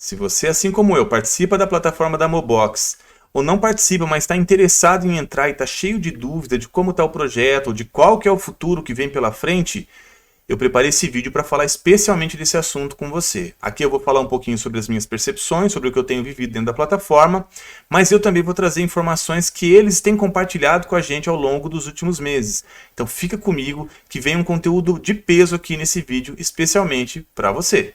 Se você, assim como eu, participa da plataforma da Mobox, ou não participa, mas está interessado em entrar e está cheio de dúvida de como está o projeto, ou de qual que é o futuro que vem pela frente, eu preparei esse vídeo para falar especialmente desse assunto com você. Aqui eu vou falar um pouquinho sobre as minhas percepções, sobre o que eu tenho vivido dentro da plataforma, mas eu também vou trazer informações que eles têm compartilhado com a gente ao longo dos últimos meses. Então fica comigo que vem um conteúdo de peso aqui nesse vídeo, especialmente para você.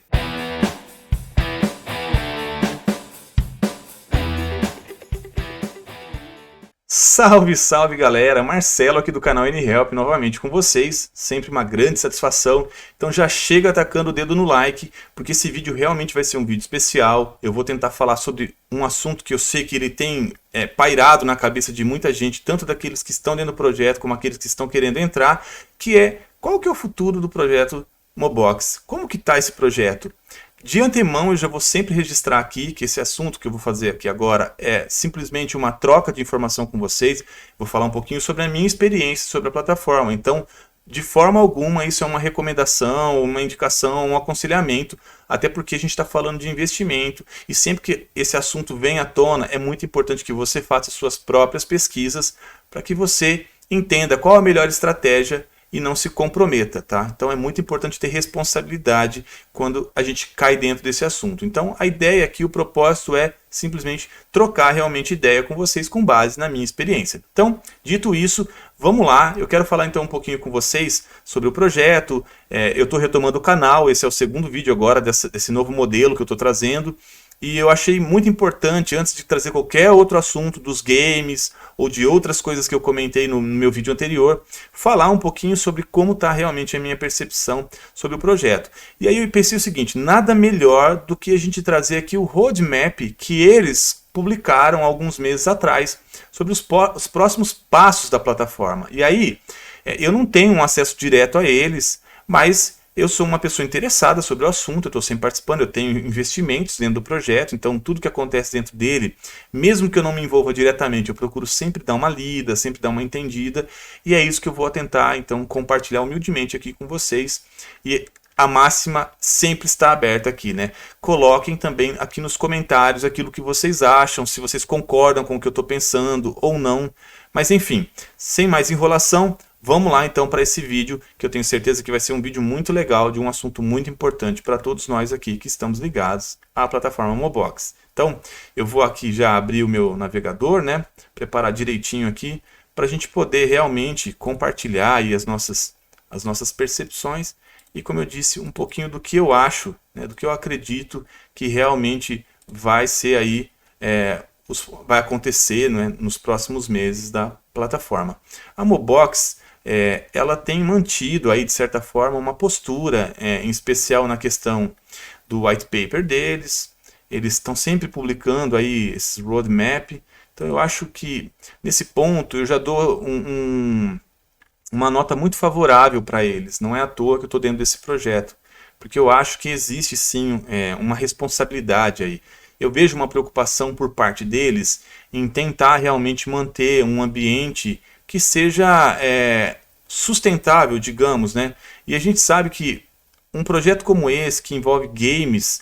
Salve, salve galera, Marcelo aqui do canal NHelp novamente com vocês, sempre uma grande satisfação. Então já chega atacando o dedo no like, porque esse vídeo realmente vai ser um vídeo especial. Eu vou tentar falar sobre um assunto que eu sei que ele tem pairado na cabeça de muita gente, tanto daqueles que estão dentro do projeto como aqueles que estão querendo entrar, que é qual que é o futuro do projeto Mobox? Como que está esse projeto? De antemão, eu já vou sempre registrar aqui que esse assunto que eu vou fazer aqui agora é simplesmente uma troca de informação com vocês. Vou falar um pouquinho sobre a minha experiência sobre a plataforma. Então, de forma alguma, isso é uma recomendação, uma indicação, um aconselhamento, até porque a gente está falando de investimento e sempre que esse assunto vem à tona, é muito importante que você faça suas próprias pesquisas para que você entenda qual a melhor estratégia e não se comprometa, tá? Então é muito importante ter responsabilidade quando a gente cai dentro desse assunto. Então a ideia aqui, o propósito é simplesmente trocar realmente ideia com vocês com base na minha experiência. Então, dito isso, vamos lá. Eu quero falar então um pouquinho com vocês sobre o projeto. Eu estou retomando o canal, esse é o segundo vídeo agora desse novo modelo que eu estou trazendo. E eu achei muito importante, antes de trazer qualquer outro assunto dos games ou de outras coisas que eu comentei no meu vídeo anterior, falar um pouquinho sobre como está realmente a minha percepção sobre o projeto. E aí eu pensei o seguinte, nada melhor do que a gente trazer aqui o roadmap que eles publicaram alguns meses atrás sobre os próximos passos da plataforma. E aí, eu não tenho um acesso direto a eles, mas eu sou uma pessoa interessada sobre o assunto, eu estou sempre participando, eu tenho investimentos dentro do projeto, então tudo que acontece dentro dele, mesmo que eu não me envolva diretamente, eu procuro sempre dar uma lida, sempre dar uma entendida, e é isso que eu vou tentar então compartilhar humildemente aqui com vocês. E a máxima sempre está aberta aqui, né? Coloquem também aqui nos comentários aquilo que vocês acham, se vocês concordam com o que eu estou pensando ou não. Mas enfim, sem mais enrolação, vamos lá então para esse vídeo, que eu tenho certeza que vai ser um vídeo muito legal, de um assunto muito importante para todos nós aqui que estamos ligados à plataforma Mobox. Então, eu vou aqui já abrir o meu navegador, né? Preparar direitinho aqui, para a gente poder realmente compartilhar aí as nossas percepções e, como eu disse, um pouquinho do que eu acho, né? Do que eu acredito que realmente vai ser aí, vai acontecer, né? Nos próximos meses da plataforma. A Mobox, ela tem mantido aí de certa forma uma postura, em especial na questão do white paper deles. Eles estão sempre publicando aí esse roadmap. Então eu acho que nesse ponto eu já dou uma nota muito favorável para eles. Não é à toa que eu estou dentro desse projeto, porque eu acho que existe sim uma responsabilidade aí. Eu vejo uma preocupação por parte deles em tentar realmente manter um ambiente que seja sustentável, digamos, né? E a gente sabe que um projeto como esse, que envolve games,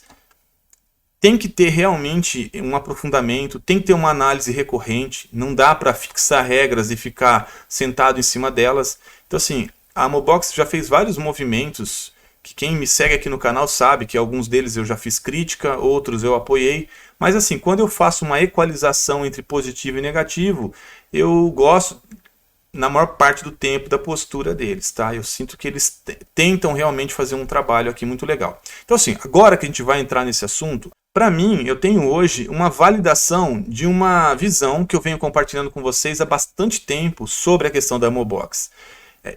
tem que ter realmente um aprofundamento, tem que ter uma análise recorrente, não dá para fixar regras e ficar sentado em cima delas. Então assim, a Mobox já fez vários movimentos, que quem me segue aqui no canal sabe que alguns deles eu já fiz crítica, outros eu apoiei, mas assim, quando eu faço uma equalização entre positivo e negativo, eu gosto, na maior parte do tempo, da postura deles, tá? Eu sinto que eles tentam realmente fazer um trabalho aqui muito legal. Então assim, agora que a gente vai entrar nesse assunto, para mim, eu tenho hoje uma validação de uma visão que eu venho compartilhando com vocês há bastante tempo sobre a questão da Mobox.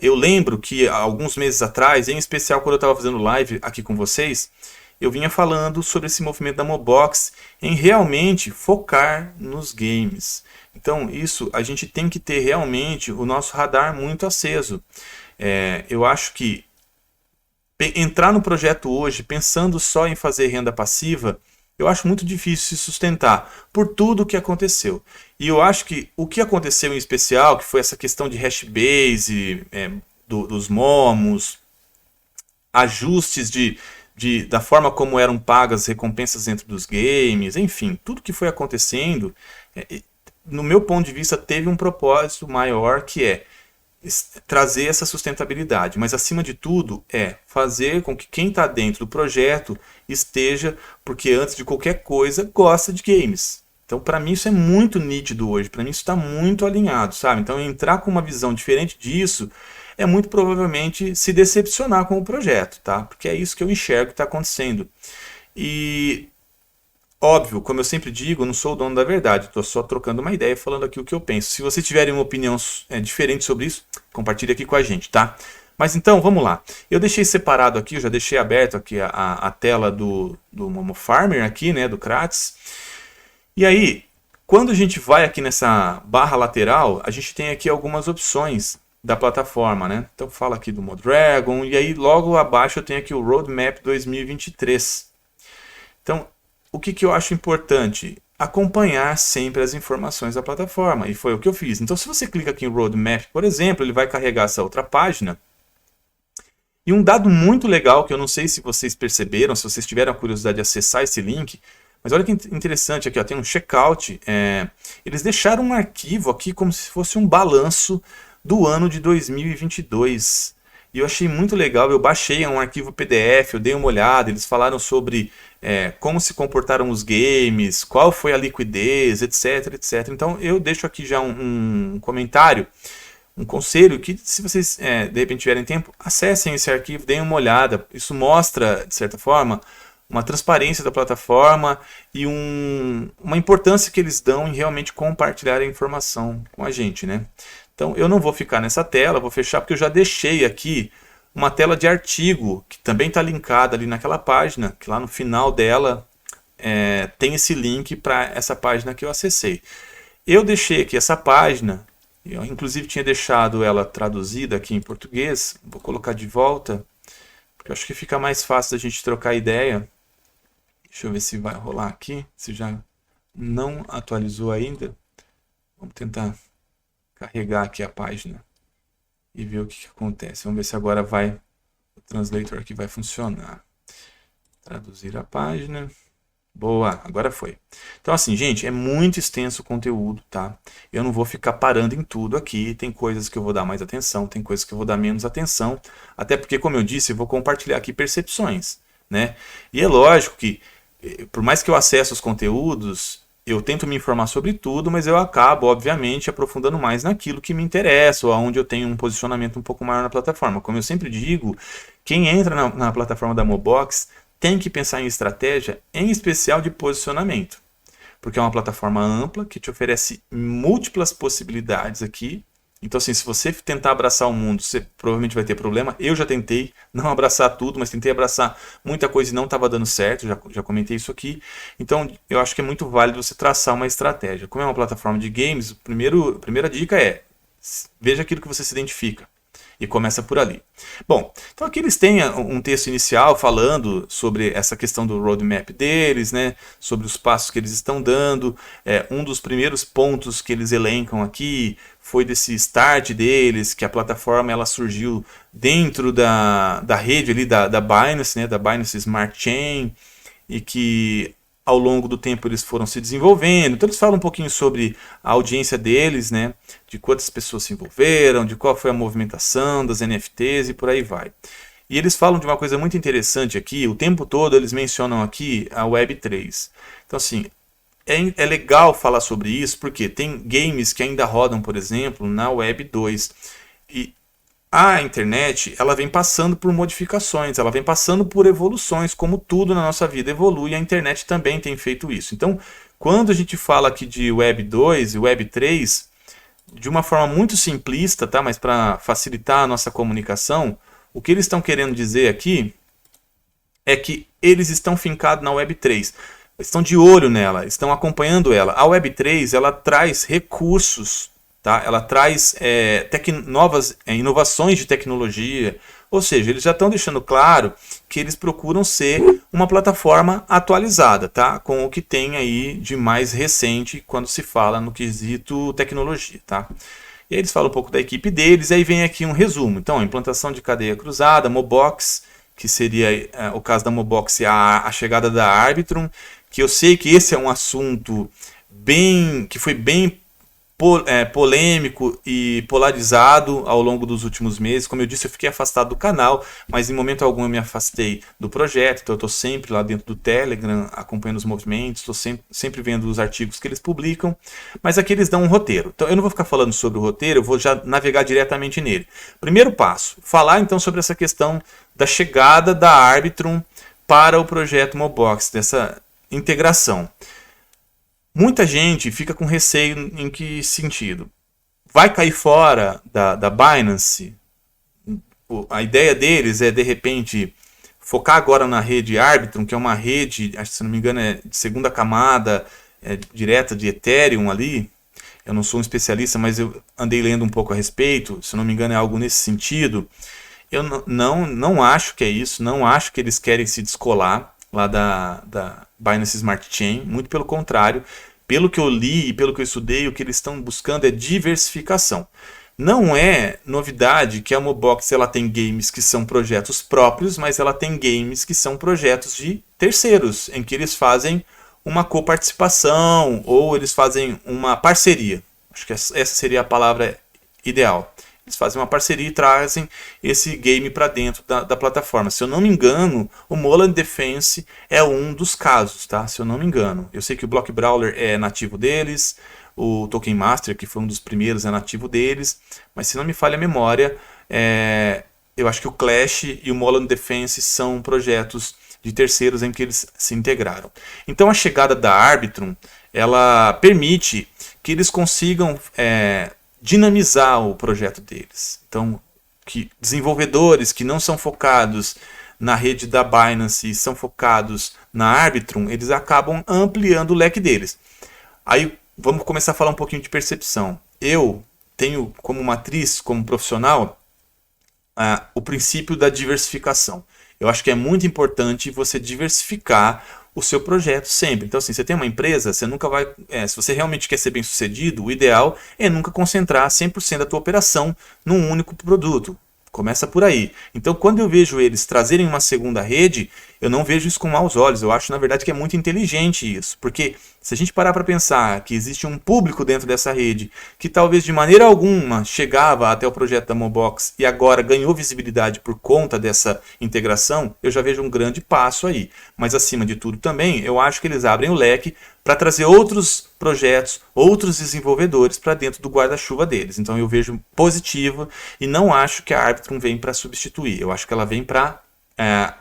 Eu lembro que alguns meses atrás, em especial quando eu estava fazendo live aqui com vocês, eu vinha falando sobre esse movimento da Mobox em realmente focar nos games. Então isso, a gente tem que ter realmente o nosso radar muito aceso. Eu acho que entrar no projeto hoje pensando só em fazer renda passiva, eu acho muito difícil se sustentar por tudo o que aconteceu. E eu acho que o que aconteceu em especial, que foi essa questão de hashbase, dos momos, ajustes da forma como eram pagas as recompensas dentro dos games, enfim, tudo que foi acontecendo, no meu ponto de vista, teve um propósito maior, que é trazer essa sustentabilidade, mas acima de tudo é fazer com que quem está dentro do projeto esteja, porque antes de qualquer coisa, gosta de games. Então, para mim, isso é muito nítido hoje, para mim isso está muito alinhado, sabe? Então, entrar com uma visão diferente disso é muito provavelmente se decepcionar com o projeto, tá? Porque é isso que eu enxergo que está acontecendo. E óbvio, como eu sempre digo, eu não sou o dono da verdade, estou só trocando uma ideia, falando aqui o que eu penso. Se vocês tiverem uma opinião diferente sobre isso, compartilhe aqui com a gente, tá? Mas então, vamos lá. Eu deixei separado aqui, eu já deixei aberto aqui a tela do Momo Farmer aqui, né, do Kratz. E aí, quando a gente vai aqui nessa barra lateral, a gente tem aqui algumas opções da plataforma, né? Então fala aqui do Modragon, e aí logo abaixo eu tenho aqui o Roadmap 2023. Então, o que eu acho importante? Acompanhar sempre as informações da plataforma, e foi o que eu fiz. Então, se você clica aqui em Roadmap, por exemplo, ele vai carregar essa outra página. E um dado muito legal, que eu não sei se vocês perceberam, se vocês tiveram a curiosidade de acessar esse link, mas olha que interessante aqui, ó, tem um checkout. Eles deixaram um arquivo aqui como se fosse um balanço do ano de 2022. E eu achei muito legal, eu baixei um arquivo PDF, eu dei uma olhada, eles falaram sobre como se comportaram os games, qual foi a liquidez, etc, etc. Então eu deixo aqui já um comentário, um conselho, que se vocês de repente tiverem tempo, acessem esse arquivo, deem uma olhada. Isso mostra, de certa forma, uma transparência da plataforma e uma importância que eles dão em realmente compartilhar a informação com a gente, né? Então eu não vou ficar nessa tela, vou fechar porque eu já deixei aqui uma tela de artigo que também está linkada ali naquela página, que lá no final dela tem esse link para essa página que eu acessei. Eu deixei aqui essa página, eu inclusive tinha deixado ela traduzida aqui em português, vou colocar de volta, porque eu acho que fica mais fácil da gente trocar ideia. Deixa eu ver se vai rolar aqui, se já não atualizou ainda. Vamos tentar carregar aqui a página e ver o que acontece. Vamos ver se agora o translator aqui vai funcionar. Traduzir a página. Boa, agora foi. Então assim, gente, é muito extenso o conteúdo, tá? Eu não vou ficar parando em tudo aqui. Tem coisas que eu vou dar mais atenção, tem coisas que eu vou dar menos atenção. Até porque, como eu disse, eu vou compartilhar aqui percepções, né? E é lógico que, por mais que eu acesse os conteúdos, eu tento me informar sobre tudo, mas eu acabo, obviamente, aprofundando mais naquilo que me interessa, ou onde eu tenho um posicionamento um pouco maior na plataforma. Como eu sempre digo, quem entra na plataforma da Mobox tem que pensar em estratégia, em especial de posicionamento. Porque é uma plataforma ampla, que te oferece múltiplas possibilidades aqui. Então, assim, se você tentar abraçar o mundo, você provavelmente vai ter problema. Eu já tentei não abraçar tudo, mas tentei abraçar muita coisa e não estava dando certo, já comentei isso aqui. Então, eu acho que é muito válido você traçar uma estratégia. Como é uma plataforma de games, a primeira dica é: veja aquilo que você se identifica. E começa por ali. Bom, então aqui eles têm um texto inicial falando sobre essa questão do roadmap deles, né, sobre os passos que eles estão dando. Um dos primeiros pontos que eles elencam aqui foi desse start deles, que a plataforma ela surgiu dentro da rede ali da Binance, né, da Binance Smart Chain, e que ao longo do tempo eles foram se desenvolvendo. Então eles falam um pouquinho sobre a audiência deles, né? De quantas pessoas se envolveram, de qual foi a movimentação das NFTs e por aí vai. E eles falam de uma coisa muito interessante aqui, o tempo todo eles mencionam aqui a Web3. Então assim, é legal falar sobre isso, porque tem games que ainda rodam, por exemplo, na Web 2. E a internet, ela vem passando por modificações, ela vem passando por evoluções, como tudo na nossa vida evolui, a internet também tem feito isso. Então, quando a gente fala aqui de Web 2 e Web 3, de uma forma muito simplista, tá? Mas para facilitar a nossa comunicação, o que eles estão querendo dizer aqui é que eles estão fincados na Web 3, estão de olho nela, estão acompanhando ela. A Web 3, ela traz recursos, tá? Ela traz novas inovações de tecnologia, ou seja, eles já estão deixando claro que eles procuram ser uma plataforma atualizada, tá? Com o que tem aí de mais recente quando se fala no quesito tecnologia, tá? E aí eles falam um pouco da equipe deles, aí vem aqui um resumo. Então, implantação de cadeia cruzada, Mobox, que seria o caso da Mobox e a chegada da Arbitrum, que eu sei que esse é um assunto que foi bem polêmico e polarizado ao longo dos últimos meses. Como eu disse, eu fiquei afastado do canal, mas em momento algum eu me afastei do projeto, então eu estou sempre lá dentro do Telegram, acompanhando os movimentos, estou sempre vendo os artigos que eles publicam, mas aqui eles dão um roteiro. Então eu não vou ficar falando sobre o roteiro, eu vou já navegar diretamente nele. Primeiro passo, falar então sobre essa questão da chegada da Arbitrum para o projeto Mobox, dessa integração. Muita gente fica com receio em que sentido? Vai cair fora da Binance? A ideia deles é, de repente, focar agora na rede Arbitrum, que é uma rede, acho que se não me engano, é de segunda camada, direta de Ethereum ali. Eu não sou um especialista, mas eu andei lendo um pouco a respeito. Se não me engano, é algo nesse sentido. Eu não acho que é isso, não acho que eles querem se descolar lá da Binance Smart Chain, muito pelo contrário. Pelo que eu li e pelo que eu estudei, o que eles estão buscando é diversificação. Não é novidade que a Mobox ela tem games que são projetos próprios, mas ela tem games que são projetos de terceiros, em que eles fazem uma coparticipação ou eles fazem uma parceria. Acho que essa seria a palavra ideal. Eles fazem uma parceria e trazem esse game para dentro da plataforma. Se eu não me engano, o Moland Defense é um dos casos, tá? Se eu não me engano. Eu sei que o Block Brawler é nativo deles, o Token Master, que foi um dos primeiros, é nativo deles, mas se não me falha a memória, eu acho que o Clash e o Moland Defense são projetos de terceiros em que eles se integraram. Então a chegada da Arbitrum, ela permite que eles consigam dinamizar o projeto deles. Então, que desenvolvedores que não são focados na rede da Binance e são focados na Arbitrum, eles acabam ampliando o leque deles. Aí vamos começar a falar um pouquinho de percepção. Eu tenho como matriz, como profissional, o princípio da diversificação. Eu acho que é muito importante você diversificar o seu projeto sempre. Então, assim, você tem uma empresa, você nunca vai... se você realmente quer ser bem sucedido, o ideal é nunca concentrar 100% da tua operação num único produto. Começa por aí. Então, quando eu vejo eles trazerem uma segunda rede, eu não vejo isso com maus olhos. Eu acho, na verdade, que é muito inteligente isso. Porque se a gente parar para pensar que existe um público dentro dessa rede que talvez de maneira alguma chegava até o projeto da Mobox e agora ganhou visibilidade por conta dessa integração, eu já vejo um grande passo aí. Mas, acima de tudo, também, eu acho que eles abrem o leque para trazer outros projetos, outros desenvolvedores para dentro do guarda-chuva deles. Então eu vejo positivo e não acho que a Arbitrum vem para substituir. Eu acho que ela vem para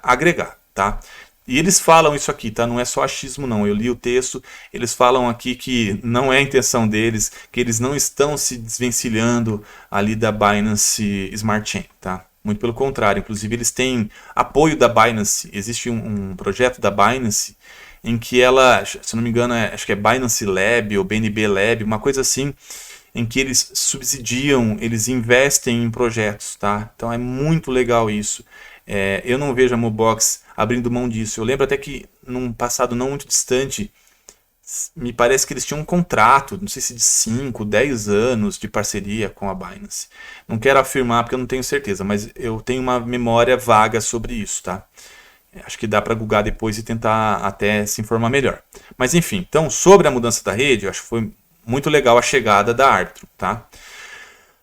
agregar, tá? E eles falam isso aqui, tá? Não é só achismo não. Eu li o texto, eles falam aqui que não é a intenção deles, que eles não estão se desvencilhando ali da Binance Smart Chain, tá? Muito pelo contrário. Inclusive eles têm apoio da Binance. Existe um projeto da Binance em que ela, se não me engano, acho que é Binance Lab ou BNB Lab, uma coisa assim, em que eles subsidiam, eles investem em projetos, tá? Então é muito legal isso. Eu não vejo a Mobox abrindo mão disso. Eu lembro até que num passado não muito distante, me parece que eles tinham um contrato, não sei se de 5, 10 anos de parceria com a Binance. Não quero afirmar porque eu não tenho certeza, mas eu tenho uma memória vaga sobre isso, tá? Acho que dá para googar depois e tentar até se informar melhor. Mas enfim, então sobre a mudança da rede, eu acho que foi muito legal a chegada da Arbitrum, tá?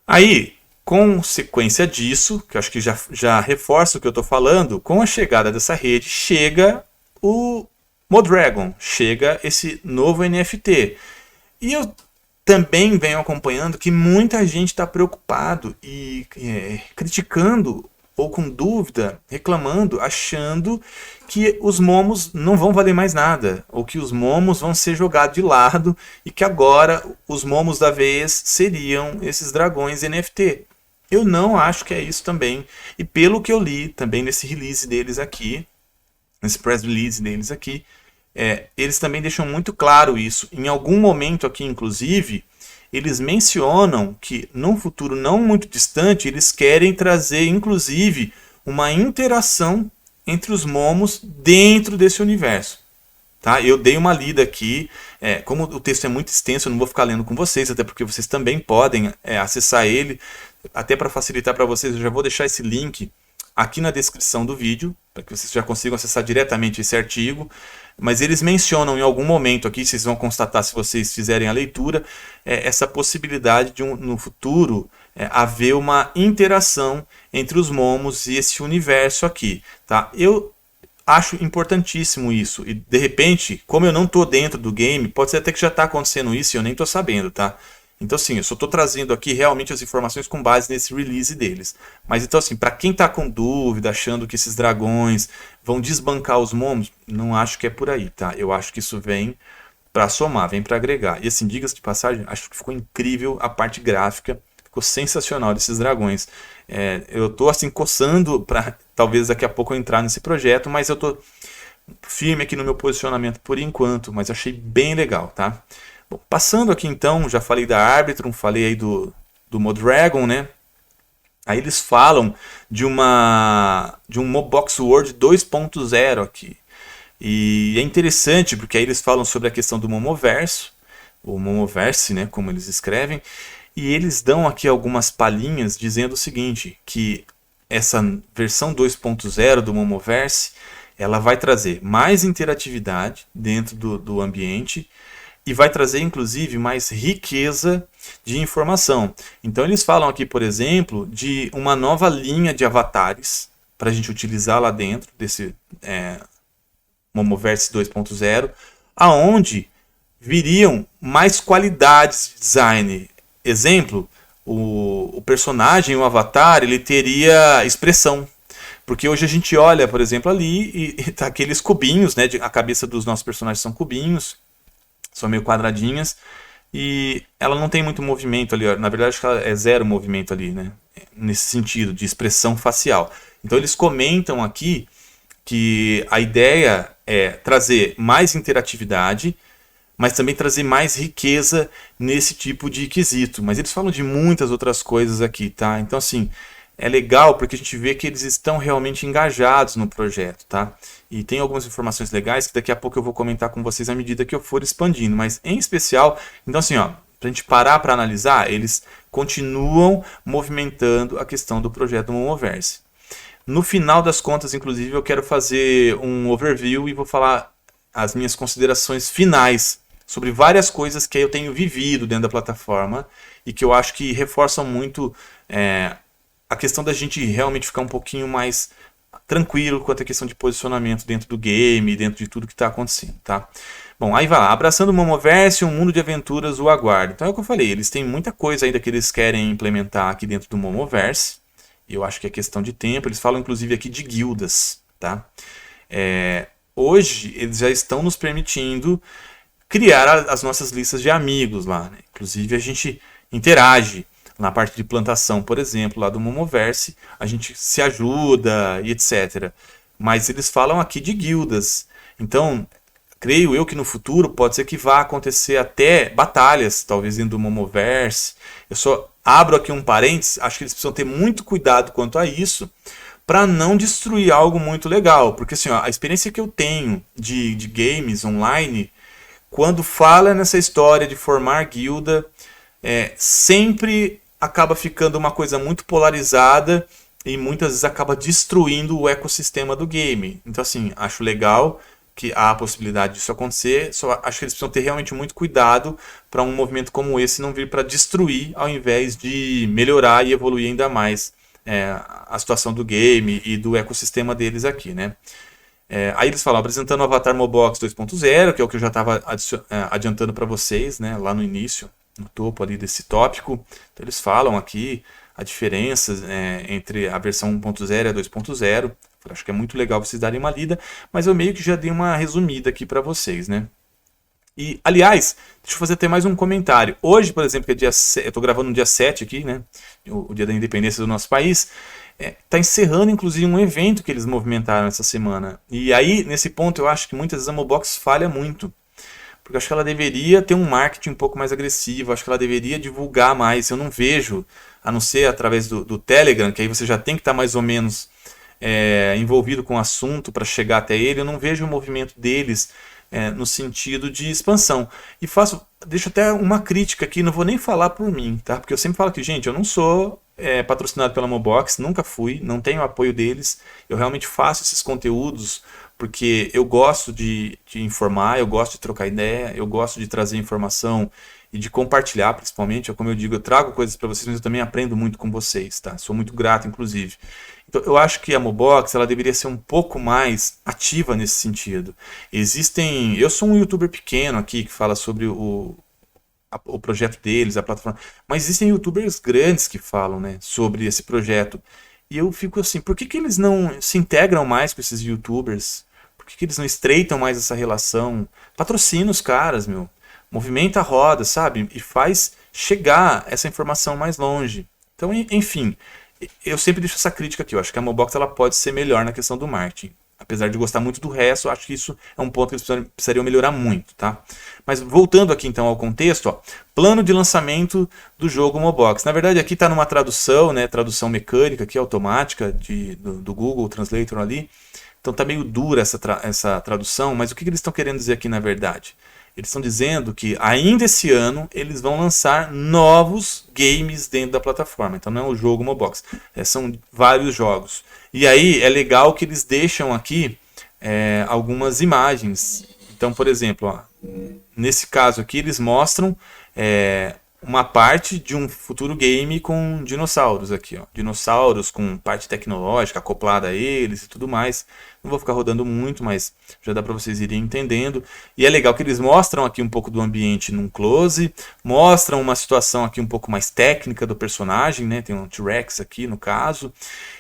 Aí, consequência disso, que eu acho que já reforça o que eu estou falando, com a chegada dessa rede, chega o Modragon, chega esse novo NFT. E eu também venho acompanhando que muita gente está preocupado e criticando ou com dúvida, reclamando, achando que os momos não vão valer mais nada, ou que os momos vão ser jogados de lado e que agora os momos da vez seriam esses dragões NFT. Eu não acho que é isso também, e pelo que eu li também nesse release deles aqui, nesse press release deles aqui, eles também deixam muito claro isso. Em algum momento aqui, inclusive, eles mencionam que num futuro não muito distante, eles querem trazer, inclusive, uma interação entre os momos dentro desse universo. Tá? Eu dei uma lida aqui, como o texto é muito extenso, eu não vou ficar lendo com vocês, até porque vocês também podem acessar ele, até para facilitar para vocês, eu já vou deixar esse link aqui na descrição do vídeo, para que vocês já consigam acessar diretamente esse artigo. Mas eles mencionam em algum momento aqui, vocês vão constatar se vocês fizerem a leitura, essa possibilidade de no futuro haver uma interação entre os momos e esse universo aqui. Tá? Eu acho importantíssimo isso. E de repente, como eu não estou dentro do game, pode ser até que já está acontecendo isso e eu nem estou sabendo, tá? Então, assim, eu só estou trazendo aqui realmente as informações com base nesse release deles. Mas, então, assim, para quem está com dúvida, achando que esses dragões vão desbancar os momos, não acho que é por aí, tá? Eu acho que isso vem para somar, vem para agregar. E, assim, diga-se de passagem, acho que ficou incrível a parte gráfica, ficou sensacional desses dragões. Eu estou, assim, coçando para talvez daqui a pouco eu entrar nesse projeto, mas eu estou firme aqui no meu posicionamento por enquanto, mas achei bem legal, tá? Bom, passando aqui então, já falei da Arbitrum, falei aí do Modragon, né? Aí eles falam de um Mobox World 2.0 aqui. E é interessante porque aí eles falam sobre a questão do Momoverso, o Momoverse, né, como eles escrevem, e eles dão aqui algumas palhinhas dizendo o seguinte, que essa versão 2.0 do Momoverse, ela vai trazer mais interatividade dentro do ambiente, e vai trazer, inclusive, mais riqueza de informação. Então, eles falam aqui, por exemplo, de uma nova linha de avatares para a gente utilizar lá dentro desse Momoverse 2.0, aonde viriam mais qualidades de design. Exemplo, o personagem, o avatar, ele teria expressão. Porque hoje a gente olha, por exemplo, ali e tá aqueles cubinhos, né? A cabeça dos nossos personagens são cubinhos, são meio quadradinhas, e ela não tem muito movimento ali, na verdade acho que ela é zero movimento ali, né? Nesse sentido, de expressão facial. Então eles comentam aqui que a ideia é trazer mais interatividade, mas também trazer mais riqueza nesse tipo de quesito. Mas eles falam de muitas outras coisas aqui, tá? Então assim, é legal porque a gente vê que eles estão realmente engajados no projeto, tá? E tem algumas informações legais que daqui a pouco eu vou comentar com vocês à medida que eu for expandindo, mas em especial, então assim, ó, pra gente parar para analisar, eles continuam movimentando a questão do projeto Momoverse. No final das contas, inclusive, eu quero fazer um overview e vou falar as minhas considerações finais sobre várias coisas que eu tenho vivido dentro da plataforma e que eu acho que reforçam muito a questão da gente realmente ficar um pouquinho mais tranquilo quanto à questão de posicionamento dentro do game, dentro de tudo que está acontecendo, tá? Bom, aí vai lá, abraçando o Momoverse, um mundo de aventuras o aguarda. Então é o que eu falei, eles têm muita coisa ainda que eles querem implementar aqui dentro do Momoverse, e eu acho que é questão de tempo. Eles falam inclusive aqui de guildas, tá? Hoje eles já estão nos permitindo criar as nossas listas de amigos lá, né? Inclusive a gente interage na parte de plantação, por exemplo, lá do Momoverse, a gente se ajuda e etc. Mas eles falam aqui de guildas. Então, creio eu que no futuro pode ser que vá acontecer até batalhas, talvez dentro do Momoverse. Eu só abro aqui um parênteses, acho que eles precisam ter muito cuidado quanto a isso, para não destruir algo muito legal. Porque assim, ó, a experiência que eu tenho de games online, quando fala nessa história de formar guilda, sempre acaba ficando uma coisa muito polarizada e muitas vezes acaba destruindo o ecossistema do game. Então assim, acho legal que há a possibilidade disso acontecer, só acho que eles precisam ter realmente muito cuidado para um movimento como esse não vir para destruir ao invés de melhorar e evoluir ainda mais a situação do game e do ecossistema deles aqui, né? Aí eles falam, apresentando o Avatar Mobox 2.0, que é o que eu já estava adiantando para vocês, né, lá no início, no topo ali desse tópico. Então eles falam aqui a diferença entre a versão 1.0 e a 2.0. Acho que é muito legal vocês darem uma lida, mas eu meio que já dei uma resumida aqui para vocês, né? E, aliás, deixa eu fazer até mais um comentário. Hoje, por exemplo, que é dia 7, eu estou gravando no dia 7 aqui, né? O dia da independência do nosso país. Está encerrando, inclusive, um evento que eles movimentaram essa semana. E aí, nesse ponto, eu acho que muitas vezes a Mobox falha muito. Porque eu acho que ela deveria ter um marketing um pouco mais agressivo, acho que ela deveria divulgar mais. Eu não vejo, a não ser através do Telegram, que aí você já tem que estar mais ou menos envolvido com o assunto para chegar até ele, eu não vejo o movimento deles no sentido de expansão. E deixo até uma crítica aqui, não vou nem falar por mim, tá? Porque eu sempre falo que, gente, eu não sou patrocinado pela Mobox, nunca fui, não tenho apoio deles. Eu realmente faço esses conteúdos porque eu gosto de informar, eu gosto de trocar ideia, eu gosto de trazer informação e de compartilhar, principalmente. Como eu digo, eu trago coisas para vocês, mas eu também aprendo muito com vocês, tá? Sou muito grato, inclusive. Então, eu acho que a Mobox ela deveria ser um pouco mais ativa nesse sentido. Eu sou um youtuber pequeno aqui que fala sobre o projeto deles, a plataforma. Mas existem youtubers grandes que falam, né, sobre esse projeto. E eu fico assim, por que eles não se integram mais com esses youtubers? Por que eles não estreitam mais essa relação? Patrocina os caras, meu. Movimenta a roda, sabe? E faz chegar essa informação mais longe. Então, enfim, eu sempre deixo essa crítica aqui. Eu acho que a Mobox ela pode ser melhor na questão do marketing. Apesar de gostar muito do resto, eu acho que isso é um ponto que eles precisariam melhorar muito, tá? Mas voltando aqui então ao contexto, ó, plano de lançamento do jogo Mobox. Na verdade aqui está numa tradução, né, tradução mecânica, aqui, automática, do Google Translator ali. Então tá meio dura essa tradução, mas o que eles estão querendo dizer aqui na verdade? Eles estão dizendo que ainda esse ano eles vão lançar novos games dentro da plataforma. Então não é o jogo Mobox, são vários jogos. E aí é legal que eles deixam aqui algumas imagens. Então, por exemplo, ó, nesse caso aqui eles mostram uma parte de um futuro game com dinossauros aqui, ó. Dinossauros com parte tecnológica acoplada a eles e tudo mais. Não vou ficar rodando muito, mas já dá para vocês irem entendendo. E é legal que eles mostram aqui um pouco do ambiente num close, mostram uma situação aqui um pouco mais técnica do personagem, né? Tem um T-Rex aqui no caso.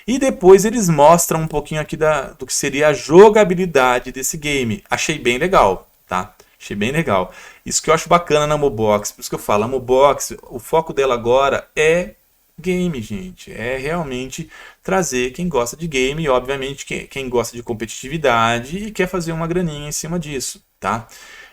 E depois eles mostram um pouquinho aqui do que seria a jogabilidade desse game. Achei bem legal, tá? Achei bem legal. Isso que eu acho bacana na Mobox. Por isso que eu falo, a Mobox, o foco dela agora é game, gente. É realmente trazer quem gosta de game e, obviamente, quem gosta de competitividade e quer fazer uma graninha em cima disso, tá?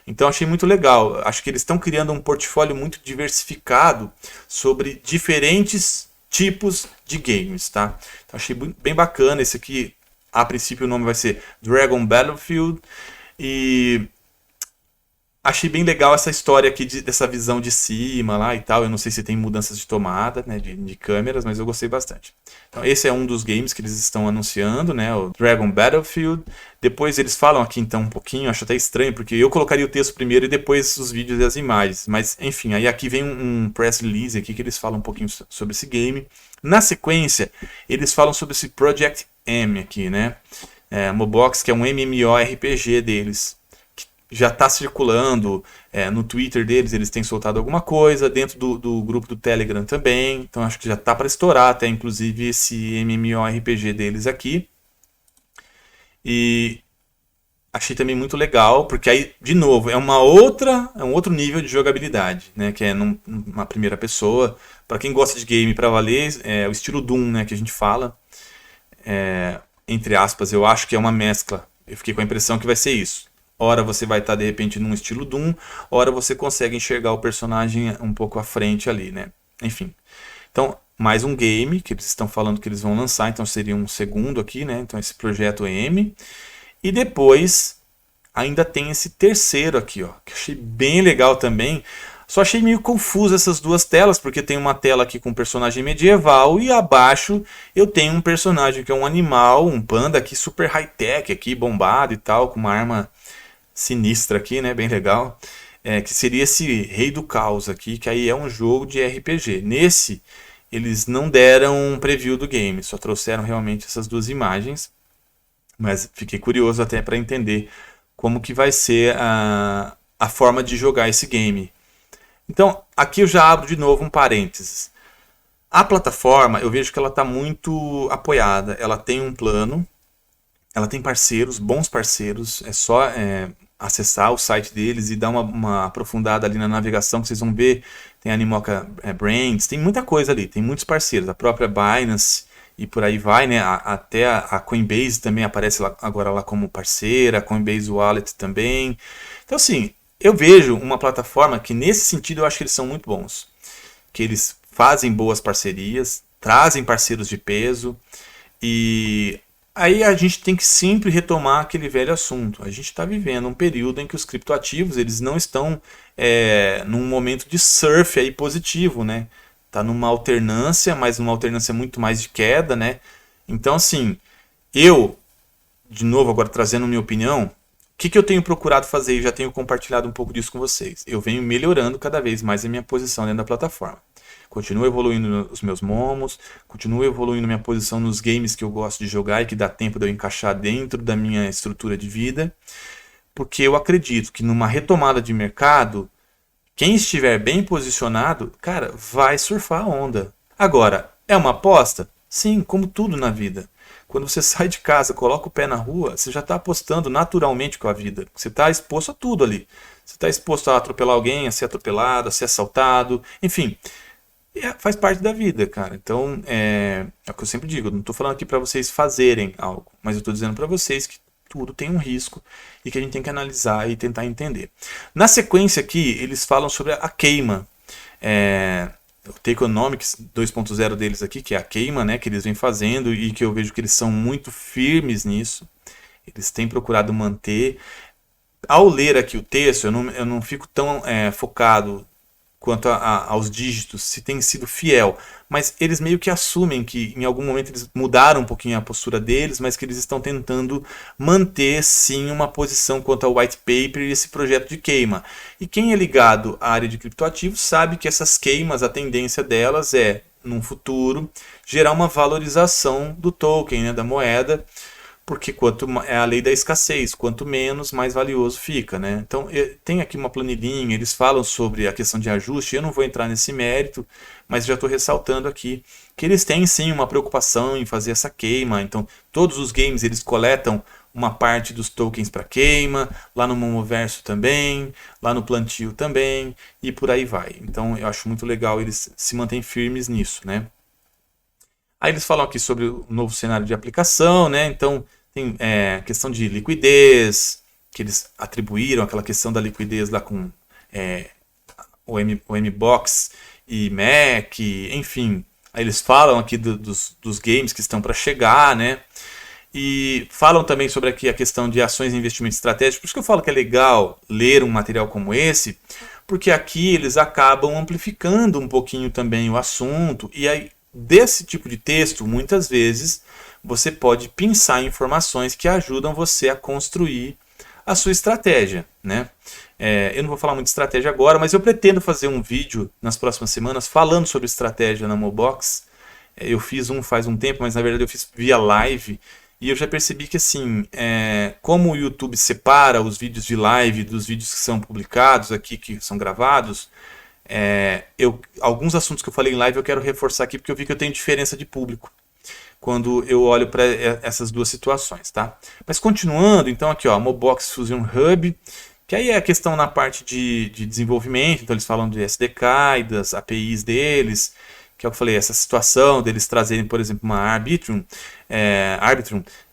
Então, achei muito legal. Acho que eles estão criando um portfólio muito diversificado sobre diferentes tipos de games, tá? Então, achei bem bacana. Esse aqui, a princípio, o nome vai ser Dragon Battlefield. E achei bem legal essa história aqui dessa visão de cima lá e tal. Eu não sei se tem mudanças de tomada, né, de câmeras, mas eu gostei bastante. Então esse é um dos games que eles estão anunciando, né, o Dragon Battlefield. Depois eles falam aqui então um pouquinho, acho até estranho, porque eu colocaria o texto primeiro e depois os vídeos e as imagens. Mas enfim, aí aqui vem um press release aqui que eles falam um pouquinho sobre esse game. Na sequência, eles falam sobre esse Project M aqui, né, Mobox, que é um MMORPG deles. Já está circulando no Twitter deles, eles têm soltado alguma coisa, dentro do grupo do Telegram também, então acho que já está para estourar até inclusive esse MMORPG deles aqui. E achei também muito legal, porque aí, de novo, é um outro nível de jogabilidade, né, que é numa primeira pessoa. Para quem gosta de game para valer, é o estilo Doom, né, que a gente fala, entre aspas, eu acho que é uma mescla. Eu fiquei com a impressão que vai ser isso. Ora você vai estar de repente num estilo Doom, ora você consegue enxergar o personagem um pouco à frente ali, né? Enfim. Então, mais um game que eles estão falando que eles vão lançar, então seria um segundo aqui, né? Então esse projeto M. E depois ainda tem esse terceiro aqui, ó, que achei bem legal também. Só achei meio confuso essas duas telas, porque tem uma tela aqui com um personagem medieval e abaixo eu tenho um personagem que é um animal, um panda aqui super high-tech, aqui bombado e tal, com uma arma sinistra aqui, né, bem legal, que seria esse Rei do Caos aqui, que aí é um jogo de RPG. Nesse, eles não deram um preview do game, só trouxeram realmente essas duas imagens, mas fiquei curioso até para entender como que vai ser a forma de jogar esse game. Então, aqui eu já abro de novo um parênteses. A plataforma, eu vejo que ela está muito apoiada, ela tem um plano, ela tem parceiros, bons parceiros, é só acessar o site deles e dar uma aprofundada ali na navegação que vocês vão ver. Tem a Animoca Brands, tem muita coisa ali, tem muitos parceiros, a própria Binance e por aí vai, né? Até a Coinbase também aparece agora lá como parceira, a Coinbase Wallet também. Então assim, eu vejo uma plataforma que nesse sentido eu acho que eles são muito bons, que eles fazem boas parcerias, trazem parceiros de peso e aí a gente tem que sempre retomar aquele velho assunto. A gente está vivendo um período em que os criptoativos eles não estão num momento de surf aí positivo, né? tá numa alternância, mas numa alternância muito mais de queda, né? Então, assim, eu, de novo, agora trazendo minha opinião, o que eu tenho procurado fazer e já tenho compartilhado um pouco disso com vocês? Eu venho melhorando cada vez mais a minha posição dentro da plataforma. Continuo evoluindo os meus momos, continuo evoluindo minha posição nos games que eu gosto de jogar e que dá tempo de eu encaixar dentro da minha estrutura de vida, porque eu acredito que numa retomada de mercado, quem estiver bem posicionado, cara, vai surfar a onda. Agora, é uma aposta? Sim, como tudo na vida. Quando você sai de casa, coloca o pé na rua, você já está apostando naturalmente com a vida. Você está exposto a tudo ali. Você está exposto a atropelar alguém, a ser atropelado, a ser assaltado, enfim. Faz parte da vida, cara. Então, é o que eu sempre digo. Eu não estou falando aqui para vocês fazerem algo, mas eu estou dizendo para vocês que tudo tem um risco e que a gente tem que analisar e tentar entender. Na sequência aqui, eles falam sobre a queima. O Takeonomics 2.0 deles aqui, que é a queima, né, que eles vêm fazendo e que eu vejo que eles são muito firmes nisso. Eles têm procurado manter. Ao ler aqui o texto, eu não fico tão focado quanto aos dígitos, se tem sido fiel. Mas eles meio que assumem que em algum momento eles mudaram um pouquinho a postura deles, mas que eles estão tentando manter sim uma posição quanto ao white paper e esse projeto de queima. E quem é ligado à área de criptoativos sabe que essas queimas, a tendência delas é, num futuro, gerar uma valorização do token, né, da moeda, porque é a lei da escassez, quanto menos, mais valioso fica, né? Então, tem aqui uma planilhinha, eles falam sobre a questão de ajuste, eu não vou entrar nesse mérito, mas já estou ressaltando aqui que eles têm sim uma preocupação em fazer essa queima. Então, todos os games eles coletam uma parte dos tokens para queima, lá no Momoverso também, lá no Plantio também, e por aí vai. Então, eu acho muito legal eles se mantêm firmes nisso, né? Aí eles falam aqui sobre o novo cenário de aplicação, né? Então, tem questão de liquidez, que eles atribuíram aquela questão da liquidez lá com o MBOX e MEC, enfim. Aí eles falam aqui dos games que estão para chegar, né? E falam também sobre aqui a questão de ações e investimentos estratégicos. Por isso que eu falo que é legal ler um material como esse, porque aqui eles acabam amplificando um pouquinho também o assunto. E aí, desse tipo de texto, muitas vezes, você pode pensar em informações que ajudam você a construir a sua estratégia, né? Eu não vou falar muito de estratégia agora, mas eu pretendo fazer um vídeo nas próximas semanas falando sobre estratégia na Mobox. Eu fiz um faz um tempo, mas na verdade eu fiz via live. E eu já percebi que assim, como o YouTube separa os vídeos de live dos vídeos que são publicados aqui, que são gravados, alguns assuntos que eu falei em live eu quero reforçar aqui porque eu vi que eu tenho diferença de público quando eu olho para essas duas situações, tá? Mas continuando, então aqui ó, Mobox Fusion Hub, que aí é a questão na parte de desenvolvimento, então eles falam de SDK e das APIs deles, que é o que eu falei, essa situação deles trazerem, por exemplo, uma Arbitrum,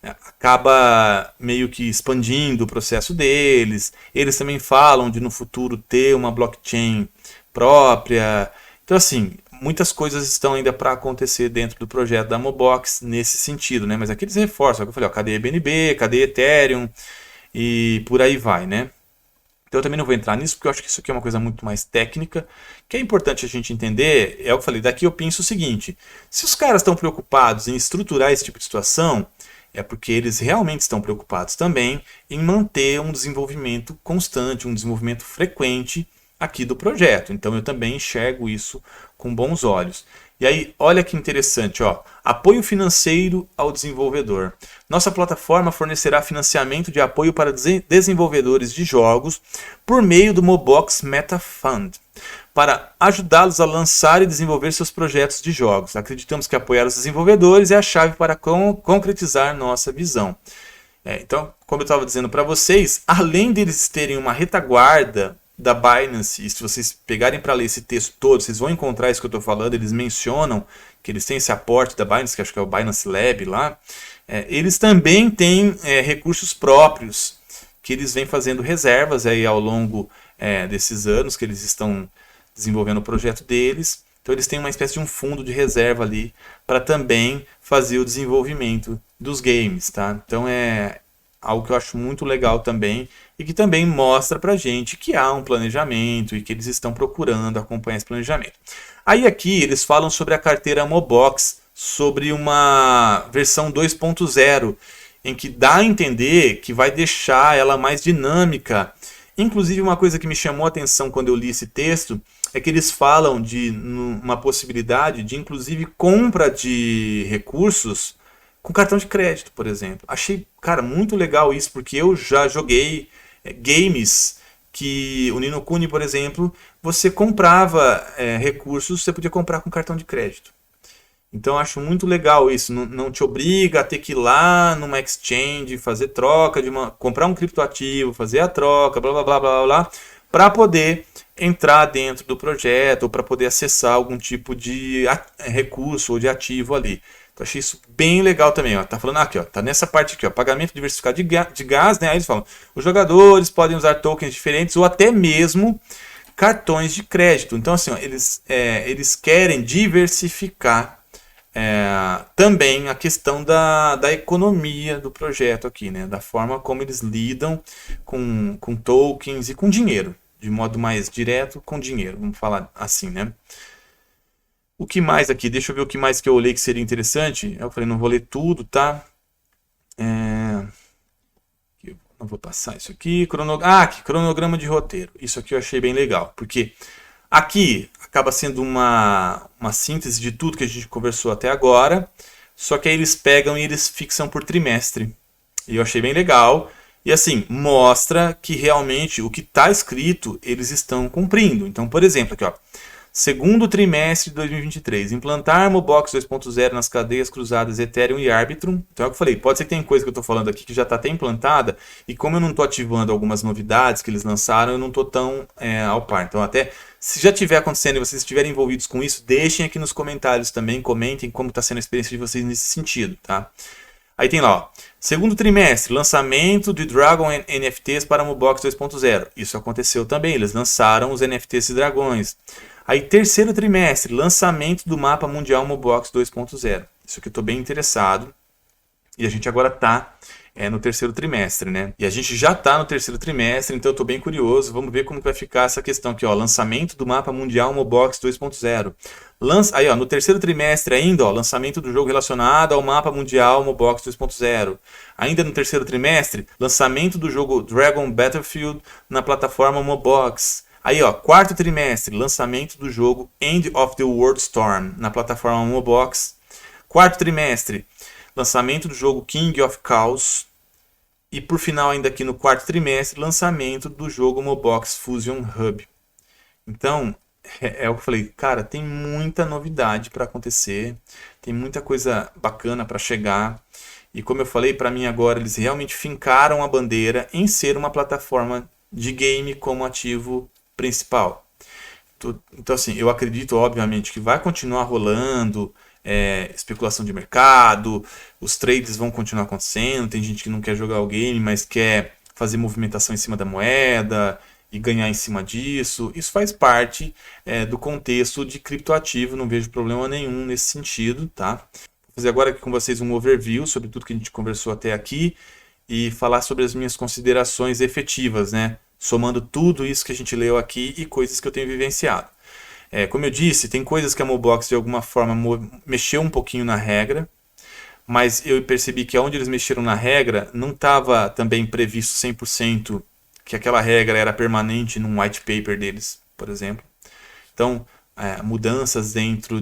acaba meio que expandindo o processo deles. Eles também falam de no futuro ter uma blockchain própria. Então assim, muitas coisas estão ainda para acontecer dentro do projeto da Mobox nesse sentido, né? Mas aqui eles reforçam, como eu falei, ó, cadê BNB, cadê Ethereum e por aí vai, né? Então eu também não vou entrar nisso, porque eu acho que isso aqui é uma coisa muito mais técnica. O que é importante a gente entender, é o que eu falei, daqui eu penso o seguinte, se os caras estão preocupados em estruturar esse tipo de situação, é porque eles realmente estão preocupados também em manter um desenvolvimento constante, um desenvolvimento frequente aqui do projeto. Então eu também enxergo isso com bons olhos. E aí, olha que interessante, ó, apoio financeiro ao desenvolvedor. Nossa plataforma fornecerá financiamento de apoio para desenvolvedores de jogos por meio do Mobox Meta Fund, para ajudá-los a lançar e desenvolver seus projetos de jogos. Acreditamos que apoiar os desenvolvedores é a chave para concretizar nossa visão. Então, como eu estava dizendo para vocês, além deles terem uma retaguarda da Binance, e se vocês pegarem para ler esse texto todo, vocês vão encontrar isso que eu estou falando, eles mencionam que eles têm esse aporte da Binance, que acho que é o Binance Lab lá, eles também têm recursos próprios, que eles vêm fazendo reservas aí ao longo desses anos que eles estão desenvolvendo o projeto deles. Então eles têm uma espécie de um fundo de reserva ali para também fazer o desenvolvimento dos games, tá? Então algo que eu acho muito legal também e que também mostra pra gente que há um planejamento e que eles estão procurando acompanhar esse planejamento. Aí aqui eles falam sobre a carteira Mobox, sobre uma versão 2.0, em que dá a entender que vai deixar ela mais dinâmica. Inclusive uma coisa que me chamou a atenção quando eu li esse texto é que eles falam de uma possibilidade de inclusive compra de recursos com cartão de crédito, por exemplo. Achei, cara, muito legal isso, porque eu já joguei games que o Ni no Kuni, por exemplo, você comprava recursos, você podia comprar com cartão de crédito. Então eu acho muito legal isso, não te obriga a ter que ir lá numa exchange, fazer troca comprar um criptoativo, fazer a troca, blá blá blá blá blá, para poder entrar dentro do projeto ou para poder acessar algum tipo de recurso ou de ativo ali. Então achei isso bem legal também, ó. Tá falando aqui, ó, tá nessa parte aqui, ó, pagamento diversificado de gás, né? Aí eles falam, os jogadores podem usar tokens diferentes ou até mesmo cartões de crédito. Então assim, ó, eles querem diversificar também a questão da economia do projeto aqui, né? Da forma como eles lidam com tokens e com dinheiro, de modo mais direto com dinheiro, vamos falar assim, né? O que mais aqui? Deixa eu ver o que mais que eu olhei que seria interessante. Eu falei, não vou ler tudo, tá? Não vou passar isso aqui. Aqui, cronograma de roteiro. Isso aqui eu achei bem legal, porque aqui acaba sendo uma síntese de tudo que a gente conversou até agora, só que aí eles pegam e eles fixam por trimestre. E eu achei bem legal. E assim, mostra que realmente o que está escrito eles estão cumprindo. Então, por exemplo, aqui ó, segundo trimestre de 2023, implantar Mobox 2.0 nas cadeias cruzadas Ethereum e Arbitrum. Então é o que eu falei, pode ser que tem coisa que eu estou falando aqui que já está até implantada, e como eu não estou ativando algumas novidades que eles lançaram, eu não estou tão ao par. Então até, se já estiver acontecendo e vocês estiverem envolvidos com isso, deixem aqui nos comentários também, comentem como está sendo a experiência de vocês nesse sentido, tá? Aí tem lá, ó, segundo trimestre, lançamento de Dragon NFTs para Mobox 2.0. Isso aconteceu também, eles lançaram os NFTs de dragões. Aí terceiro trimestre, lançamento do mapa mundial Mobox 2.0. Isso aqui eu estou bem interessado. E a gente agora está no terceiro trimestre, né? E a gente já está no terceiro trimestre, então eu estou bem curioso. Vamos ver como vai ficar essa questão aqui, ó. Lançamento do mapa mundial Mobox 2.0. Aí, ó, no terceiro trimestre ainda, ó, lançamento do jogo relacionado ao mapa mundial Mobox 2.0. Ainda no terceiro trimestre, lançamento do jogo Dragon Battlefield na plataforma Mobox. Aí, ó, quarto trimestre, lançamento do jogo End of the World Storm na plataforma Mobox. Quarto trimestre, lançamento do jogo King of Chaos. E por final, ainda aqui no quarto trimestre, lançamento do jogo Mobox Fusion Hub. Então, é o que eu falei, cara, tem muita novidade para acontecer, tem muita coisa bacana para chegar. E como eu falei, para mim agora eles realmente fincaram a bandeira em ser uma plataforma de game como ativo principal. Então assim, eu acredito obviamente que vai continuar rolando especulação de mercado, os trades vão continuar acontecendo, tem gente que não quer jogar o game, mas quer fazer movimentação em cima da moeda e ganhar em cima disso. Isso faz parte do contexto de criptoativo, não vejo problema nenhum nesse sentido, tá? Vou fazer agora aqui com vocês um overview sobre tudo que a gente conversou até aqui e falar sobre as minhas considerações efetivas, né? Somando tudo isso que a gente leu aqui e coisas que eu tenho vivenciado. Como eu disse, tem coisas que a Mobox de alguma forma mexeu um pouquinho na regra, mas eu percebi que onde eles mexeram na regra não estava também previsto 100% que aquela regra era permanente num white paper deles, por exemplo. Então, mudanças dentro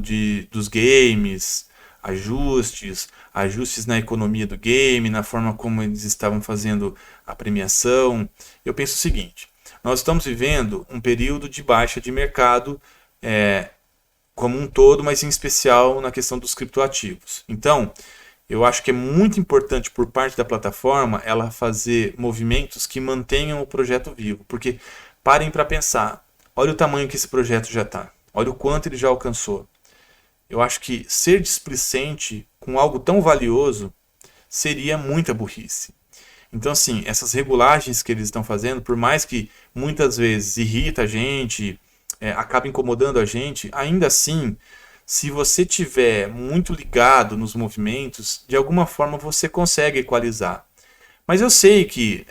dos games, ajustes na economia do game, na forma como eles estavam fazendo a premiação. Eu penso o seguinte, nós estamos vivendo um período de baixa de mercado como um todo, mas em especial na questão dos criptoativos. Então, eu acho que é muito importante por parte da plataforma ela fazer movimentos que mantenham o projeto vivo. Porque parem para pensar, olha o tamanho que esse projeto já está, olha o quanto ele já alcançou. Eu acho que ser displicente com algo tão valioso seria muita burrice. Então, assim, essas regulagens que eles estão fazendo, por mais que muitas vezes irrita a gente, acaba incomodando a gente, ainda assim, se você tiver muito ligado nos movimentos, de alguma forma você consegue equalizar. Mas eu sei que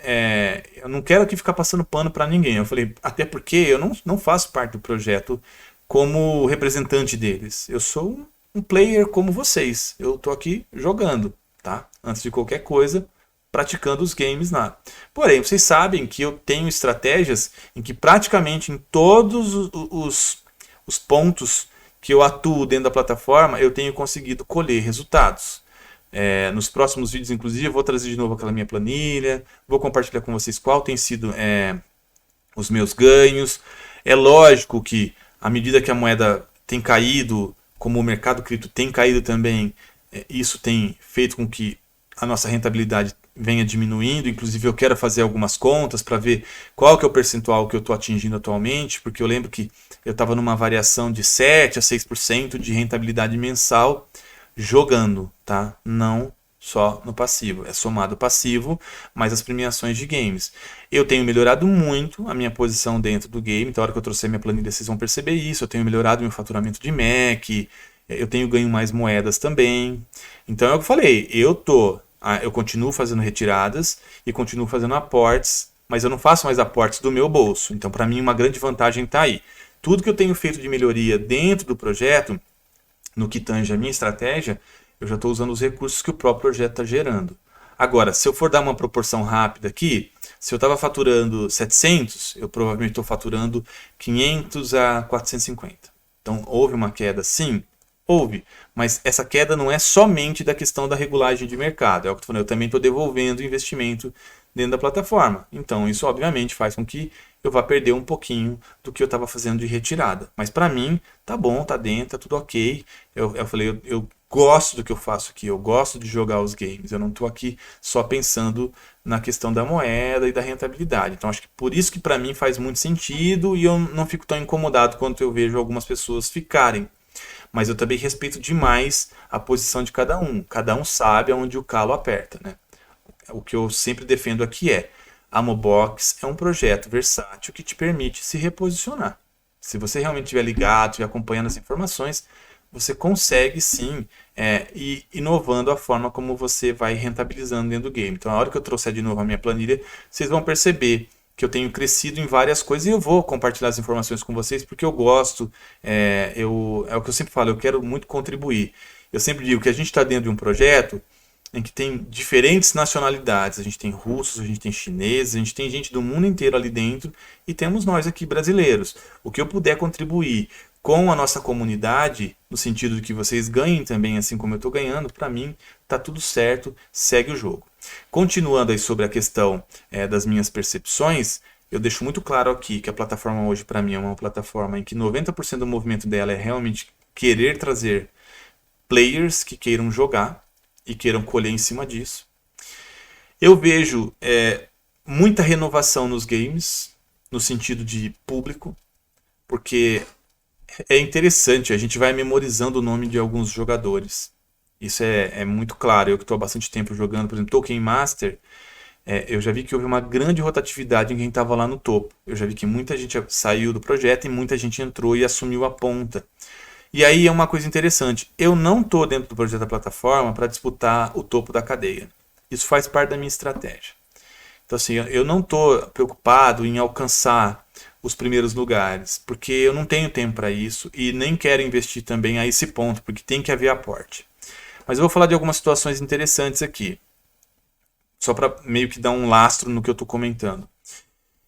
eu não quero aqui ficar passando pano para ninguém. Eu falei, até porque eu não faço parte do projeto como representante deles. Eu sou um player como vocês. Eu tô aqui jogando, tá? Antes de qualquer coisa, praticando os games lá. Porém, vocês sabem que eu tenho estratégias em que praticamente em todos os pontos que eu atuo dentro da plataforma, eu tenho conseguido colher resultados. Nos próximos vídeos, inclusive, eu vou trazer de novo aquela minha planilha, vou compartilhar com vocês qual tem sido os meus ganhos. É lógico que, à medida que a moeda tem caído, como o mercado cripto tem caído também, isso tem feito com que a nossa rentabilidade venha diminuindo. Inclusive eu quero fazer algumas contas para ver qual que é o percentual que eu estou atingindo atualmente, porque eu lembro que eu estava numa variação de 7 a 6% de rentabilidade mensal jogando, tá? Não só no passivo, é somado passivo, mais as premiações de games. Eu tenho melhorado muito a minha posição dentro do game, então a hora que eu trouxer minha planilha vocês vão perceber isso. Eu tenho melhorado meu faturamento de MEC, eu tenho ganho mais moedas também. Então é o que eu falei, eu continuo fazendo retiradas e continuo fazendo aportes, mas eu não faço mais aportes do meu bolso. Então para mim uma grande vantagem está aí. Tudo que eu tenho feito de melhoria dentro do projeto, no que tange a minha estratégia, eu já estou usando os recursos que o próprio projeto está gerando. Agora, se eu for dar uma proporção rápida aqui, se eu estava faturando 700, eu provavelmente estou faturando 500 a 450. Então, houve uma queda, sim? Houve, mas essa queda não é somente da questão da regulagem de mercado. É o que eu estou falando, eu também estou devolvendo investimento dentro da plataforma. Então, isso obviamente faz com que eu vá perder um pouquinho do que eu estava fazendo de retirada. Mas para mim, tá bom, tá dentro, tá tudo ok. Eu falei, eu gosto do que eu faço aqui, eu gosto de jogar os games. Eu não estou aqui só pensando na questão da moeda e da rentabilidade. Então, acho que por isso que para mim faz muito sentido e eu não fico tão incomodado quanto eu vejo algumas pessoas ficarem. Mas eu também respeito demais a posição de cada um. Cada um sabe aonde o calo aperta, né? O que eu sempre defendo aqui a Mobox é um projeto versátil que te permite se reposicionar. Se você realmente estiver ligado, estiver acompanhando as informações, você consegue sim ir inovando a forma como você vai rentabilizando dentro do game. Então, a hora que eu trouxer de novo a minha planilha, vocês vão perceber que eu tenho crescido em várias coisas e eu vou compartilhar as informações com vocês porque eu gosto, é o que eu sempre falo, eu quero muito contribuir. Eu sempre digo que a gente está dentro de um projeto em que tem diferentes nacionalidades. A gente tem russos, a gente tem chineses, a gente tem gente do mundo inteiro ali dentro e temos nós aqui brasileiros. O que eu puder contribuir com a nossa comunidade, no sentido de que vocês ganhem também, assim como eu estou ganhando, para mim tá tudo certo, segue o jogo. Continuando aí sobre a questão das minhas percepções, eu deixo muito claro aqui que a plataforma hoje para mim é uma plataforma em que 90% do movimento dela é realmente querer trazer players que queiram jogar e queiram colher em cima disso. Eu vejo muita renovação nos games, no sentido de público, porque é interessante, a gente vai memorizando o nome de alguns jogadores. Isso é muito claro. Eu que estou há bastante tempo jogando, por exemplo, Token Master, eu já vi que houve uma grande rotatividade em quem estava lá no topo. Eu já vi que muita gente saiu do projeto e muita gente entrou e assumiu a ponta. E aí é uma coisa interessante, eu não estou dentro do projeto da plataforma para disputar o topo da cadeia. Isso faz parte da minha estratégia. Então assim, eu não estou preocupado em alcançar os primeiros lugares, porque eu não tenho tempo para isso e nem quero investir também a esse ponto, porque tem que haver aporte. Mas eu vou falar de algumas situações interessantes aqui, só para meio que dar um lastro no que eu estou comentando.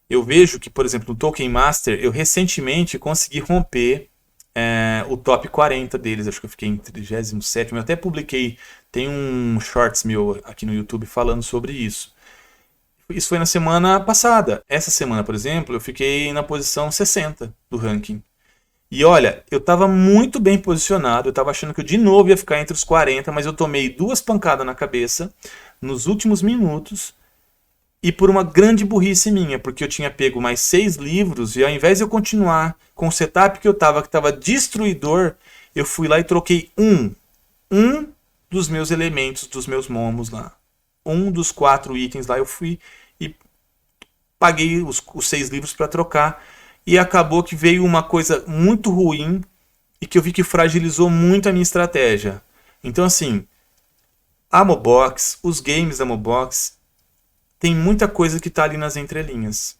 Eu vejo que, por exemplo, no Token Master, eu recentemente consegui romper o top 40 deles. Acho que eu fiquei em 37º. Eu até publiquei, tem um shorts meu aqui no YouTube falando sobre isso. Isso foi na semana passada. Essa semana, por exemplo, eu fiquei na posição 60 do ranking. E olha, eu estava muito bem posicionado, eu estava achando que eu de novo ia ficar entre os 40, mas eu tomei 2 pancadas na cabeça nos últimos minutos e por uma grande burrice minha, porque eu tinha pego mais 6 livros e ao invés de eu continuar com o setup que estava destruidor, eu fui lá e troquei um dos meus elementos, dos meus momos lá. Um dos 4 itens lá eu fui e paguei os 6 livros para trocar. E acabou que veio uma coisa muito ruim e que eu vi que fragilizou muito a minha estratégia. Então assim, a Mobox, os games da Mobox, tem muita coisa que está ali nas entrelinhas.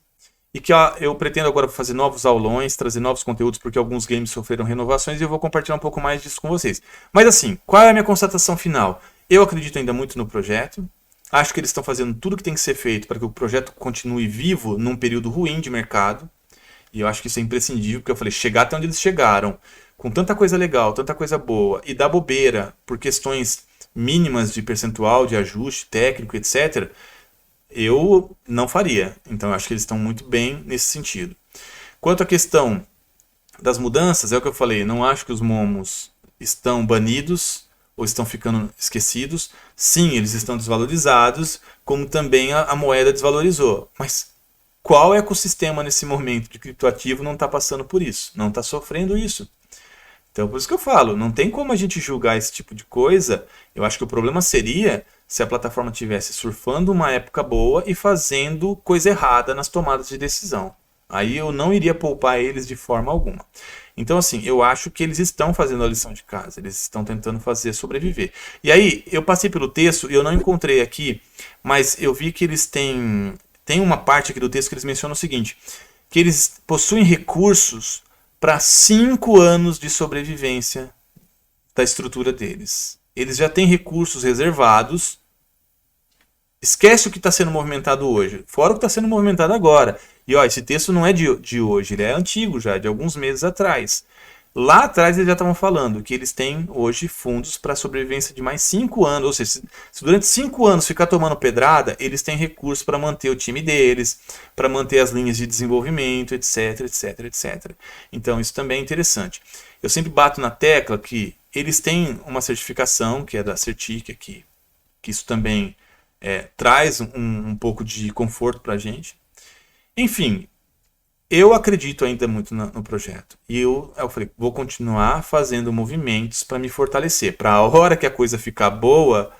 E que eu pretendo agora fazer novos aulões, trazer novos conteúdos, porque alguns games sofreram renovações e eu vou compartilhar um pouco mais disso com vocês. Mas assim, qual é a minha constatação final? Eu acredito ainda muito no projeto. Acho que eles estão fazendo tudo que tem que ser feito para que o projeto continue vivo num período ruim de mercado. E eu acho que isso é imprescindível, porque eu falei, chegar até onde eles chegaram, com tanta coisa legal, tanta coisa boa, e dar bobeira por questões mínimas de percentual, de ajuste técnico, etc., eu não faria. Então eu acho que eles estão muito bem nesse sentido. Quanto à questão das mudanças, é o que eu falei, não acho que os momos estão banidos ou estão ficando esquecidos. Sim, eles estão desvalorizados, como também a moeda desvalorizou. Mas qual ecossistema nesse momento de criptoativo não está passando por isso? Não está sofrendo isso? Então, por isso que eu falo, não tem como a gente julgar esse tipo de coisa. Eu acho que o problema seria se a plataforma estivesse surfando uma época boa e fazendo coisa errada nas tomadas de decisão. Aí eu não iria poupar eles de forma alguma. Então, assim, eu acho que eles estão fazendo a lição de casa, eles estão tentando fazer sobreviver. E aí, eu passei pelo texto e eu não encontrei aqui, mas eu vi que eles têm uma parte aqui do texto que eles mencionam o seguinte, que eles possuem recursos para 5 anos de sobrevivência da estrutura deles. Eles já têm recursos reservados. Esquece o que está sendo movimentado hoje, fora o que está sendo movimentado agora. E ó, esse texto não é de hoje, ele é antigo já, de alguns meses atrás. Lá atrás eles já estavam falando que eles têm hoje fundos para sobrevivência de mais 5 anos. Ou seja, se durante 5 anos ficar tomando pedrada, eles têm recursos para manter o time deles, para manter as linhas de desenvolvimento, etc, etc, etc. Então isso também é interessante. Eu sempre bato na tecla que eles têm uma certificação, que é da Certic aqui, que isso também traz um pouco de conforto para a gente. Enfim, eu acredito ainda muito no projeto. E eu falei, vou continuar fazendo movimentos para me fortalecer. Para a hora que a coisa ficar boa,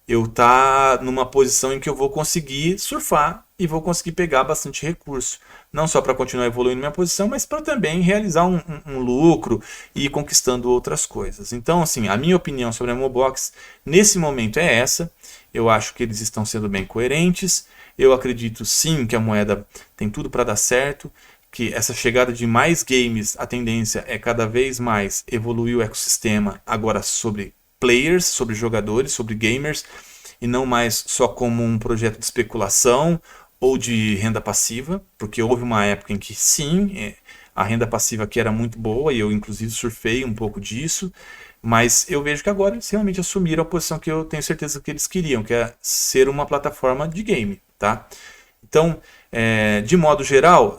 eu tá numa posição em que eu vou conseguir surfar e vou conseguir pegar bastante recurso. Não só para continuar evoluindo minha posição, mas para também realizar um lucro e ir conquistando outras coisas. Então, assim, a minha opinião sobre a Mobox nesse momento é essa. Eu acho que eles estão sendo bem coerentes. Eu acredito sim que a moeda tem tudo para dar certo, que essa chegada de mais games, a tendência é cada vez mais evoluir o ecossistema agora sobre players, sobre jogadores, sobre gamers, e não mais só como um projeto de especulação ou de renda passiva, porque houve uma época em que sim, a renda passiva aqui era muito boa e eu inclusive surfei um pouco disso, mas eu vejo que agora eles realmente assumiram a posição que eu tenho certeza que eles queriam, que é ser uma plataforma de game, tá? Então, de modo geral,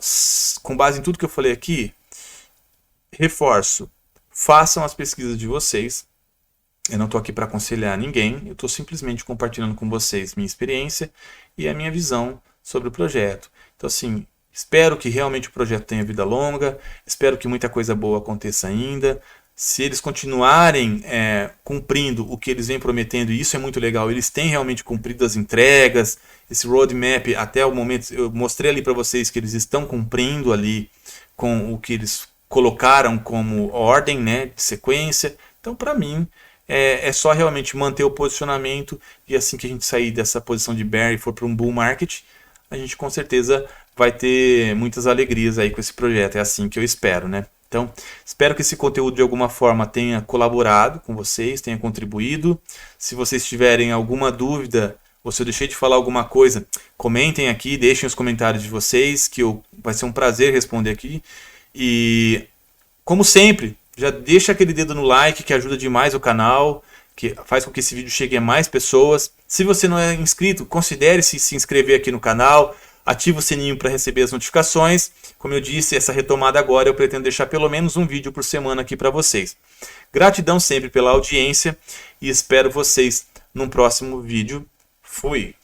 com base em tudo que eu falei aqui, reforço, façam as pesquisas de vocês. Eu não estou aqui para aconselhar ninguém, eu estou simplesmente compartilhando com vocês minha experiência e a minha visão sobre o projeto. Então, assim, espero que realmente o projeto tenha vida longa, espero que muita coisa boa aconteça ainda. Se eles continuarem cumprindo o que eles vêm prometendo, e isso é muito legal, eles têm realmente cumprido as entregas, esse roadmap até o momento, eu mostrei ali para vocês que eles estão cumprindo ali com o que eles colocaram como ordem, né, de sequência. Então, para mim, é só realmente manter o posicionamento e assim que a gente sair dessa posição de bear e for para um bull market, a gente com certeza vai ter muitas alegrias aí com esse projeto. É assim que eu espero, né? Então, espero que esse conteúdo de alguma forma tenha colaborado com vocês, tenha contribuído. Se vocês tiverem alguma dúvida ou se eu deixei de falar alguma coisa, comentem aqui, deixem os comentários de vocês, que vai ser um prazer responder aqui. E, como sempre, já deixa aquele dedo no like que ajuda demais o canal, que faz com que esse vídeo chegue a mais pessoas. Se você não é inscrito, considere se inscrever aqui no canal. Ativa o sininho para receber as notificações. Como eu disse, essa retomada agora eu pretendo deixar pelo menos um vídeo por semana aqui para vocês. Gratidão sempre pela audiência e espero vocês num próximo vídeo. Fui!